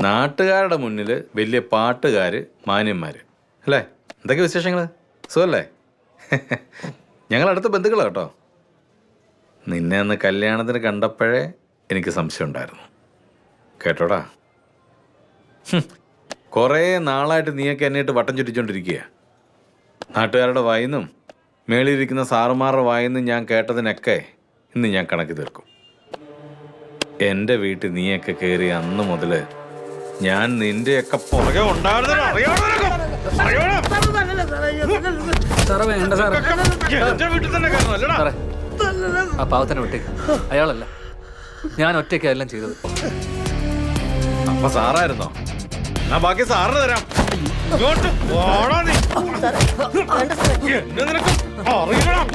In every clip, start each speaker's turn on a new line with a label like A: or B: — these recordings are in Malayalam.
A: നാട്ടുകാരുടെ മുന്നിൽ വലിയ പാട്ടുകാർ, മാന്യന്മാർ അല്ലേ? എന്തൊക്കെ വിശേഷങ്ങൾ? സുഖല്ലേ? ഞങ്ങൾ അടുത്ത ബന്ധുക്കളാണ് കേട്ടോ. നിന്നെ അന്ന് കല്യാണത്തിന് കണ്ടപ്പോഴേ എനിക്ക് സംശയം ഉണ്ടായിരുന്നു കേട്ടോടാ. കുറേ നാളായിട്ട് നീയൊക്കെ എന്നെയിട്ട് വട്ടം ചുറ്റിച്ചോണ്ടിരിക്കുക. നാട്ടുകാരുടെ വായിന്നും മേളിയിരിക്കുന്ന സാറുമാരുടെ വായിന്നും ഞാൻ കേട്ടതിനൊക്കെ ഇന്ന് ഞാൻ കണക്ക് തീർക്കും. എൻ്റെ വീട്ടിൽ നീയൊക്കെ കയറി അന്ന് മുതൽ ഞാൻ നിന്റെയൊക്കെ പുറകെ വീട്ടിൽ തന്നെ കയറണല്ലേടാ.
B: ആ പാവത്തിനെ വിട്ടേ, അയാളല്ല, ഞാൻ ഒറ്റയ്ക്ക് എല്ലാം ചെയ്തത്.
A: അപ്പൊ സാറായിരുന്നോ? ഞാൻ ബാക്കി സാറിന് തരാം. ഇങ്ങോട്ട് പോടാ നീ. എന്നെ നിനക്ക് അറിയണം.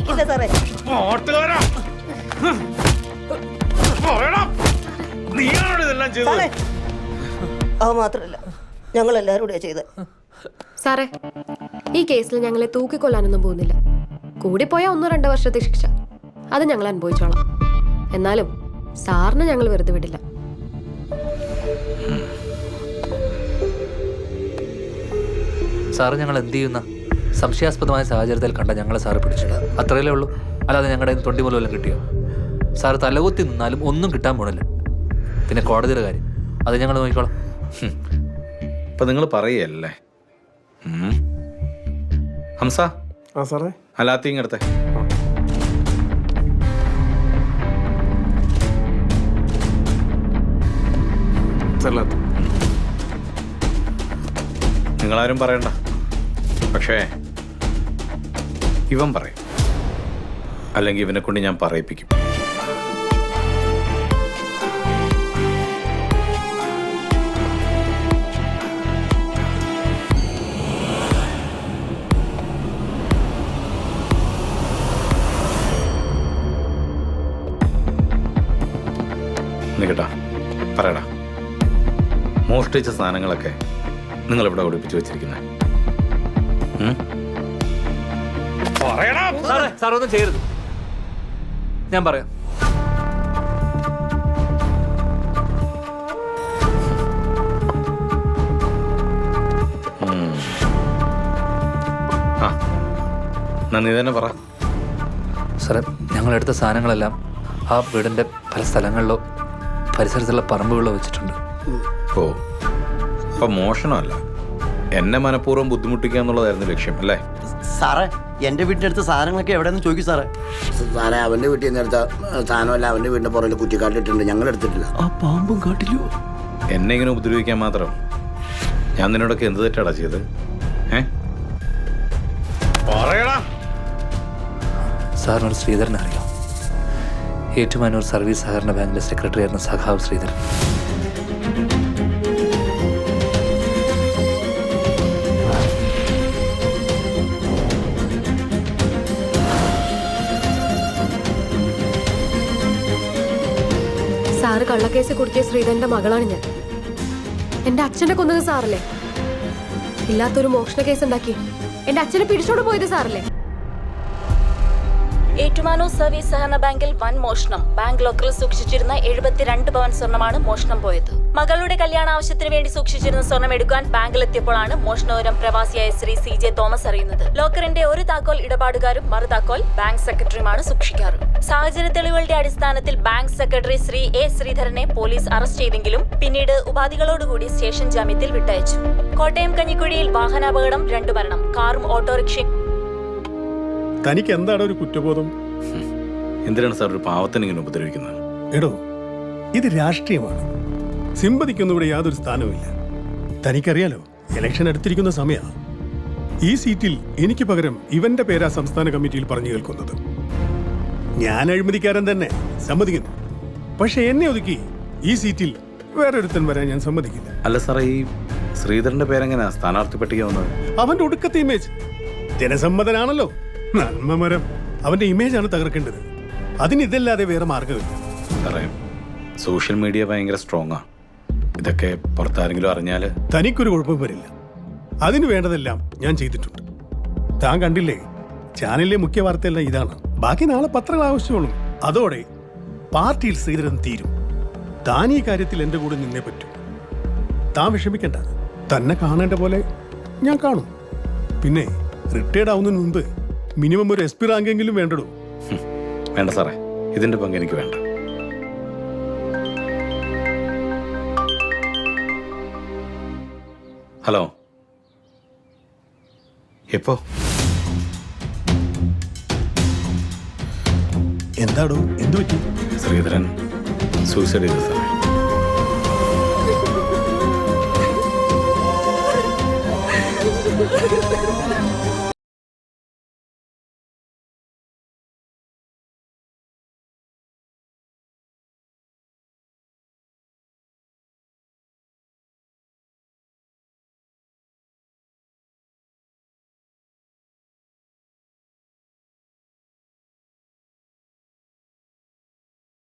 A: നാട്ടുകാരാ പറയണം, നീയാണോ ഇതെല്ലാം ചെയ്തത്?
C: അത് മാത്രല്ല, ഞങ്ങൾ എല്ലാവരും കൂടെയാ ചെയ്തത്.
D: സാറേ, ഈ കേസിൽ ഞങ്ങളെ തൂക്കിക്കൊല്ലാനൊന്നും പോകുന്നില്ല. കൂടിപ്പോയാൽ 1-2 വർഷത്തെ ശിക്ഷ, അത് ഞങ്ങൾ അനുഭവിച്ചോളാം. എന്നാലും സാറിന് ഞങ്ങൾ വെറുതെ വിടില്ല.
B: സാറ് ഞങ്ങൾ എന്ത് ചെയ്യുന്ന സംശയാസ്പദമായ സാഹചര്യത്തിൽ കണ്ട ഞങ്ങളെ സാറ് പിടിച്ചില്ല, അത്രയല്ലേ ഉള്ളൂ. അല്ലാതെ ഞങ്ങളുടെ തൊണ്ടി മൂലം വല്ലതും കിട്ടിയോ? സാറ് തലകുത്തി നിന്നാലും ഒന്നും കിട്ടാൻ പോണില്ല. പിന്നെ കോടതിയുടെ കാര്യം അത് ഞങ്ങൾ നോക്കിക്കോളാം.
A: ഇപ്പൊ നിങ്ങൾ പറയല്ലേ ഹംസ?
E: ആ സാറേ.
A: അല്ലാത്തിങ് എടുത്തേ. നിങ്ങളാരും പറയണ്ട, പക്ഷേ ഇവൻ പറയും, അല്ലെങ്കിൽ ഇവനെ കൊണ്ട് ഞാൻ പറയിപ്പിക്കും. നിക്കട്ടാ, പറയടാ, മോഷ്ടിച്ച സാധനങ്ങളൊക്കെ നിങ്ങളിവിടെ ഒളിപ്പിച്ചു വെച്ചിരിക്കുന്നത്?
B: സാർ ഒന്നും ചെയ്യരുത്, ഞാൻ പറയാം.
A: നന്ദി തന്നെ പറ.
B: സാറേ, ഞങ്ങളെടുത്ത സാധനങ്ങളെല്ലാം ആ വീടിൻ്റെ പല സ്ഥലങ്ങളിലോ പരിസരത്തുള്ള പറമ്പുകളിലോ വെച്ചിട്ടുണ്ട്.
A: ഓ, അപ്പൊ മോഷണമല്ല, എന്നെ മനഃപൂർവ്വം ബുദ്ധിമുട്ടിക്കുക എന്നുള്ളതായിരുന്നു ലക്ഷ്യം അല്ലേ?
F: സാറേ, എൻ്റെ വീടിൻ്റെ അടുത്ത സാധനങ്ങളൊക്കെ എവിടെയെന്ന് ചോദിക്കും സാറേ.
G: സാറേ, അവൻ്റെ വീട്ടിൽ നിന്ന് എടുത്ത സാധനമല്ല അവൻ്റെ വീടിൻ്റെ പുറകിൽ കുറ്റിക്കാട്ടിട്ടുണ്ട്, ഞങ്ങൾ എടുത്തിട്ടില്ല.
F: ആ പാമ്പും കാട്ടില്ലോ?
A: എന്നെ ഇങ്ങനെ ഉപദ്രവിക്കാൻ മാത്രം ഞാൻ നിന്നോടൊക്കെ എന്ത് തെറ്റാടാ ചെയ്ത്?
B: സാറിനൊരു ശ്രീധരൻ അറിയാം. ഏറ്റുമാനൂർ സർവീസ് സഹകരണ ബാങ്കിലെ സെക്രട്ടറി ആയിരുന്ന സഖാവ് ശ്രീധരൻ.
D: സാറ് കള്ളക്കേസ് കുടുക്കിയ ശ്രീധരന്റെ മകളാണ് ഞാൻ. എന്റെ അച്ഛനെ കൊന്നത് സാറല്ലേ? ഇല്ലാത്തൊരു മോഷണ കേസ് ഉണ്ടാക്കി എന്റെ അച്ഛനെ പിടിച്ചോണ്ട് പോയത് സാറല്ലേ?
H: ഏറ്റുമാനൂർ സർവീസ് സഹകരണ ബാങ്കിൽ വൻ മോഷണം. ബാങ്ക് ലോക്കറിൽ സൂക്ഷിച്ചിരുന്ന 72 പവൻ സ്വർണ്ണമാണ് മോഷണം പോയത്. മകളുടെ കല്യാണ ആവശ്യത്തിന് വേണ്ടി സൂക്ഷിച്ചിരുന്ന സ്വർണം എടുക്കാൻ ബാങ്കിലെത്തിയപ്പോഴാണ് മോഷണവിവരം പ്രവാസിയായ ശ്രീ CJ തോമസ് അറിയുന്നത്. ലോക്കറിന്റെ ഒരു താക്കോൽ ഇടപാടുകാരും മറുതാക്കോൽ ബാങ്ക് സെക്രട്ടറിയുമാണ് സൂക്ഷിക്കാറ്. സാഹചര്യ തെളിവുകളുടെ അടിസ്ഥാനത്തിൽ ബാങ്ക് സെക്രട്ടറി ശ്രീ A ശ്രീധരനെ പോലീസ് അറസ്റ്റ് ചെയ്തെങ്കിലും പിന്നീട് ഉപാധികളോടുകൂടി സ്റ്റേഷൻ ജാമ്യത്തിൽ വിട്ടയച്ചു. കോട്ടയം കഞ്ഞിക്കുഴിയിൽ വാഹനാപകടം, 2 മരണം, കാറും ഓട്ടോറിക്ഷയും.
E: തനിക്ക് എന്താണ് ഒരു കുറ്റബോധം?
A: എന്തിനാണ് സാർ ഒരു പാവത്തിന് ഇങ്ങനെ ഉപദ്രവിക്കുന്നത്?
E: എടോ, ഇത് രാഷ്ട്രീയമാണ്. സിമ്പതിക്കൊന്നും ഇവിടെ യാതൊരു സ്ഥാനവുമില്ല. തനിക്കറിയാലോ, ഇലക്ഷൻ അടുത്തിരിക്കുന്ന സമയമാണ്. ഈ സീറ്റിൽ എനിക്ക് പകരം ഇവന്റെ പേരാ സംസ്ഥാന കമ്മിറ്റിയിൽ പറഞ്ഞു കേൾക്കുന്നത്. ഞാൻ അഴിമതിക്കാരൻ തന്നെ, സമ്മതിക്കുന്നു. പക്ഷെ എന്നെ ഒതുക്കി ഈ സീറ്റിൽ വേറൊരുത്തൻ വരാൻ ഞാൻ സമ്മതിക്കില്ല.
A: അല്ല സാറേ, ഈ ശ്രീധരന്റെ പേരെങ്ങനെയാ സ്ഥാനാർത്ഥി പട്ടിക വന്നത്?
E: അവന്റെ ഒടുക്കത്തെ ഇമേജ്. ജനസമ്മതനാണല്ലോ, നന്മമരം. അവന്റെ ഇമേജാണ് തകർക്കേണ്ടത്. അതിന് ഇതല്ലാതെ വേറെ മാർഗമില്ല.
A: സാറേ, സോഷ്യൽ മീഡിയ ഭയങ്കര സ്ട്രോങ്ങാ. ഇതൊക്കെ പുറത്താരെങ്കിലും അറിഞ്ഞാല്
E: തനിക്കൊരു കുഴപ്പം വരില്ല. അതിനു വേണ്ടതെല്ലാം ഞാൻ ചെയ്തിട്ടുണ്ട്. താൻ കണ്ടില്ലേ, ചാനലിലെ മുഖ്യ വാർത്തയെല്ലാം ഇതാണ്. ബാക്കി നാളെ പത്രങ്ങൾ ആവശ്യമുള്ളൂ. അതോടെ പാർട്ടിയിൽ ശ്രീധരൻ തീരും. താൻ ഈ കാര്യത്തിൽ എന്റെ കൂടെ നിന്നേ പറ്റൂ. താൻ വിഷമിക്കണ്ട. തന്നെ കാണേണ്ട പോലെ ഞാൻ കാണും. പിന്നെ റിട്ടയർഡ് ആവുന്നതിന് മുൻപ് മിനിമം ഒരു SP റാങ്കെങ്കിലും വേണ്ടടൂ.
A: വേണ്ട സാറേ, ഇതിന്റെ പങ്ക് എനിക്ക് വേണ്ട. ഹലോ, എപ്പോ?
E: എന്താടോ, എന്തു പറ്റി?
A: ശ്രീധരൻ സൂസൈഡ് ചെയ്തു സാറേ.